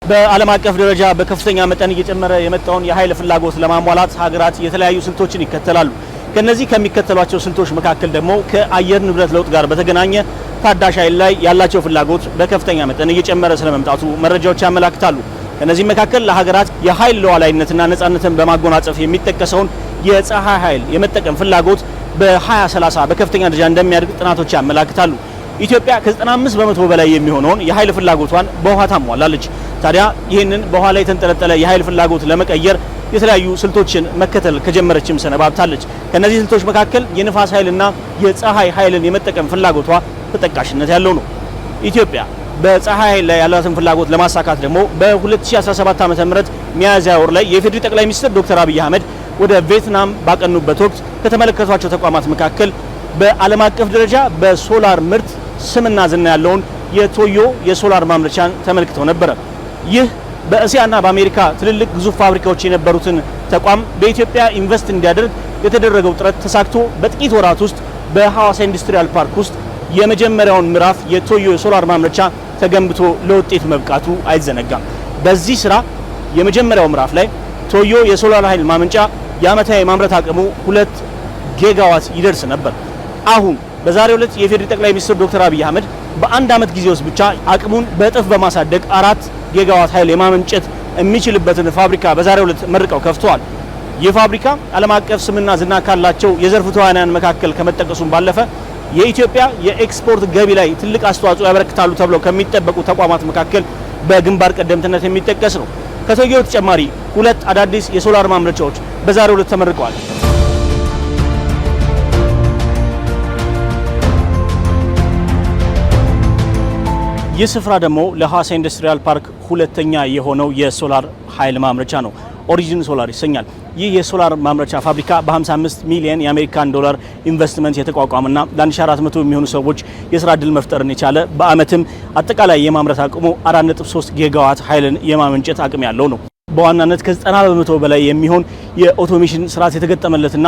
በዓለም አቀፍ ደረጃ በከፍተኛ መጠን እየጨመረ የመጣውን የኃይል ፍላጎት ለማሟላት ሀገራት የተለያዩ ስልቶችን ይከተላሉ። ከነዚህ ከሚከተሏቸው ስልቶች መካከል ደግሞ ከአየር ንብረት ለውጥ ጋር በተገናኘ ታዳሽ ኃይል ላይ ያላቸው ፍላጎት በከፍተኛ መጠን እየጨመረ ስለመምጣቱ መረጃዎች ያመላክታሉ። ከነዚህ መካከል ለሀገራት የኃይል ሉዓላዊነትና ነጻነትን በማጎናጸፍ የሚጠቀሰውን የፀሐይ ኃይል የመጠቀም ፍላጎት በ2030 በከፍተኛ ደረጃ እንደሚያድግ ጥናቶች ያመላክታሉ። ኢትዮጵያ ከ95 በመቶ በላይ የሚሆነውን የኃይል ፍላጎቷን በውሃ ታሟላለች። ታዲያ ይህንን በውሃ ላይ የተንጠለጠለ የኃይል ፍላጎት ለመቀየር የተለያዩ ስልቶችን መከተል ከጀመረችም ሰነባብታለች። ከነዚህ ስልቶች መካከል የንፋስ ኃይልና የፀሐይ ኃይልን የመጠቀም ፍላጎቷ ተጠቃሽነት ያለው ነው። ኢትዮጵያ በፀሐይ ኃይል ላይ ያላትን ፍላጎት ለማሳካት ደግሞ በ2017 ዓ.ም ሚያዝያ ወር ላይ የኢፌዴሪ ጠቅላይ ሚኒስትር ዶክተር አብይ አህመድ ወደ ቪየትናም ባቀኑበት ወቅት ከተመለከቷቸው ተቋማት መካከል በዓለም አቀፍ ደረጃ በሶላር ምርት ስምና ዝና ያለውን የቶዮ የሶላር ማምረቻን ተመልክተው ነበር። ይህ በእስያና በአሜሪካ ትልልቅ ግዙፍ ፋብሪካዎች የነበሩትን ተቋም በኢትዮጵያ ኢንቨስት እንዲያደርግ የተደረገው ጥረት ተሳክቶ በጥቂት ወራት ውስጥ በሐዋሳ ኢንዱስትሪያል ፓርክ ውስጥ የመጀመሪያውን ምዕራፍ የቶዮ የሶላር ማምረቻ ተገንብቶ ለውጤት መብቃቱ አይዘነጋም። በዚህ ስራ የመጀመሪያው ምዕራፍ ላይ ቶዮ የሶላር ኃይል ማመንጫ የዓመታዊ ማምረት አቅሙ 2 ጊጋዋት ይደርስ ነበር። አሁን በዛሬው ዕለት የኢፌዴሪ ጠቅላይ ሚኒስትር ዶክተር አብይ አህመድ በአንድ ዓመት ጊዜ ውስጥ ብቻ አቅሙን በእጥፍ በማሳደግ 4 ጊጋዋት ኃይል የማመንጨት የሚችልበትን ፋብሪካ በዛሬው ዕለት መርቀው ከፍተዋል። ይህ ፋብሪካ ዓለም አቀፍ ስምና ዝና ካላቸው የዘርፉ ተዋናያን መካከል ከመጠቀሱም ባለፈ የኢትዮጵያ የኤክስፖርት ገቢ ላይ ትልቅ አስተዋጽኦ ያበረክታሉ ተብለው ከሚጠበቁ ተቋማት መካከል በግንባር ቀደምትነት የሚጠቀስ ነው። ከቶዮ ተጨማሪ 2 አዳዲስ የሶላር ማምረቻዎች በዛሬው ዕለት ተመርቀዋል። ይህ ስፍራ ደግሞ ለሐዋሳ ኢንዱስትሪያል ፓርክ ሁለተኛ የሆነው የሶላር ኃይል ማምረቻ ነው። ኦሪጂን ሶላር ይሰኛል። ይህ የሶላር ማምረቻ ፋብሪካ በ55 ሚሊዮን የአሜሪካን ዶላር ኢንቨስትመንት የተቋቋመና ለ1400 የሚሆኑ ሰዎች የስራ ዕድል መፍጠርን የቻለ በአመትም አጠቃላይ የማምረት አቅሙ 4.3 ጊጋዋት ኃይልን የማመንጨት አቅም ያለው ነው። በዋናነት ከ90 በመቶ በላይ የሚሆን የኦቶሜሽን ስርዓት የተገጠመለትና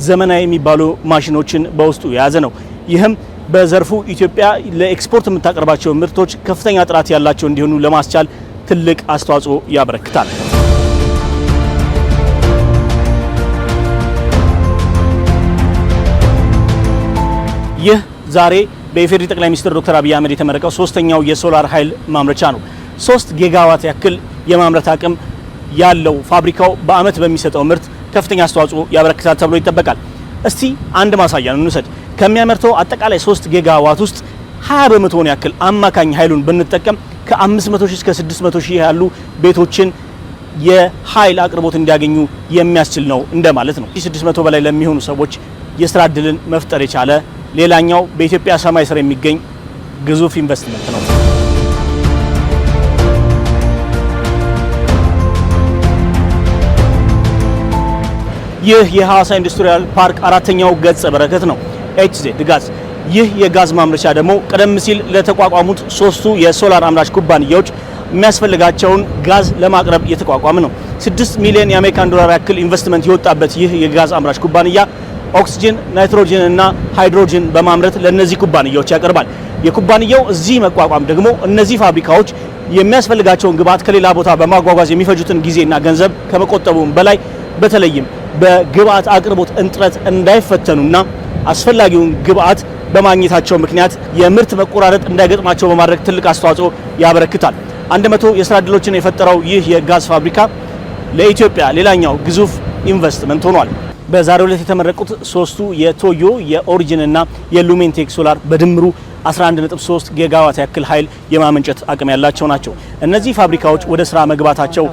ዘመናዊ የሚባሉ ማሽኖችን በውስጡ የያዘ ነው። ይህም በዘርፉ ኢትዮጵያ ለኤክስፖርት የምታቀርባቸው ምርቶች ከፍተኛ ጥራት ያላቸው እንዲሆኑ ለማስቻል ትልቅ አስተዋጽኦ ያበረክታል። ይህ ዛሬ በኢፌዴሪ ጠቅላይ ሚኒስትር ዶክተር አብይ አህመድ የተመረቀው ሶስተኛው የሶላር ኃይል ማምረቻ ነው። 3 ጊጋዋት ያክል የማምረት አቅም ያለው ፋብሪካው በአመት በሚሰጠው ምርት ከፍተኛ አስተዋጽኦ ያበረክታል ተብሎ ይጠበቃል። እስቲ አንድ ማሳያ እንውሰድ። ከሚያመርተው አጠቃላይ 3 ጊጋዋት ውስጥ 20 በመቶውን ያክል አማካኝ ኃይሉን ብንጠቀም ከ500 ሺህ እስከ 600 ሺህ ያሉ ቤቶችን የኃይል አቅርቦት እንዲያገኙ የሚያስችል ነው እንደማለት ነው። 600 በላይ ለሚሆኑ ሰዎች የስራ ዕድልን መፍጠር የቻለ ሌላኛው በኢትዮጵያ ሰማይ ስር የሚገኝ ግዙፍ ኢንቨስትመንት ነው። ይህ የሐዋሳ ኢንዱስትሪያል ፓርክ አራተኛው ገጸ በረከት ነው። ኤችዜድ ጋዝ። ይህ የጋዝ ማምረቻ ደግሞ ቀደም ሲል ለተቋቋሙት 3ቱ የሶላር አምራች ኩባንያዎች የሚያስፈልጋቸውን ጋዝ ለማቅረብ የተቋቋመ ነው። 6 ሚሊዮን የአሜሪካን ዶላር ያክል ኢንቨስትመንት የወጣበት ይህ የጋዝ አምራች ኩባንያ ኦክሲጅን፣ ናይትሮጅን እና ሃይድሮጅን በማምረት ለነዚህ ኩባንያዎች ያቀርባል። የኩባንያው እዚህ መቋቋም ደግሞ እነዚህ ፋብሪካዎች የሚያስፈልጋቸውን ግብዓት ከሌላ ቦታ በማጓጓዝ የሚፈጁትን ጊዜና ገንዘብ ከመቆጠቡም በላይ በተለይም በግብዓት አቅርቦት እንጥረት እንዳይፈተኑና አስፈላጊውን ግብዓት በማግኘታቸው ምክንያት የምርት መቆራረጥ እንዳይገጥማቸው በማድረግ ትልቅ አስተዋጽኦ ያበረክታል። 100 የስራ ዕድሎችን የፈጠረው ይህ የጋዝ ፋብሪካ ለኢትዮጵያ ሌላኛው ግዙፍ ኢንቨስትመንት ሆኗል። በዛሬው ዕለት የተመረቁት 3ቱ የቶዮ የኦሪጂን እና የሉሜንቴክ ሶላር በድምሩ 11.3 ጊጋዋት ያክል ኃይል የማመንጨት አቅም ያላቸው ናቸው። እነዚህ ፋብሪካዎች ወደ ስራ መግባታቸው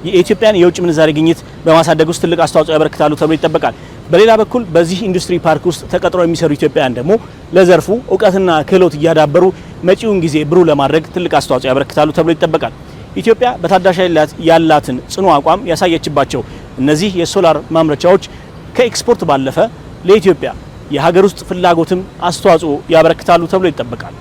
የኢትዮጵያን የውጭ ምንዛሬ ግኝት በማሳደግ ውስጥ ትልቅ አስተዋጽኦ ያበረክታሉ ተብሎ ይጠበቃል። በሌላ በኩል በዚህ ኢንዱስትሪ ፓርክ ውስጥ ተቀጥረው የሚሰሩ ኢትዮጵያውያን ደግሞ ለዘርፉ እውቀትና ክህሎት እያዳበሩ መጪውን ጊዜ ብሩህ ለማድረግ ትልቅ አስተዋጽኦ ያበረክታሉ ተብሎ ይጠበቃል። ኢትዮጵያ በታዳሽ ኃይል ያላትን ጽኑ አቋም ያሳየችባቸው እነዚህ የሶላር ማምረቻዎች ከኤክስፖርት ባለፈ ለኢትዮጵያ የሀገር ውስጥ ፍላጎትም አስተዋጽኦ ያበረክታሉ ተብሎ ይጠበቃል።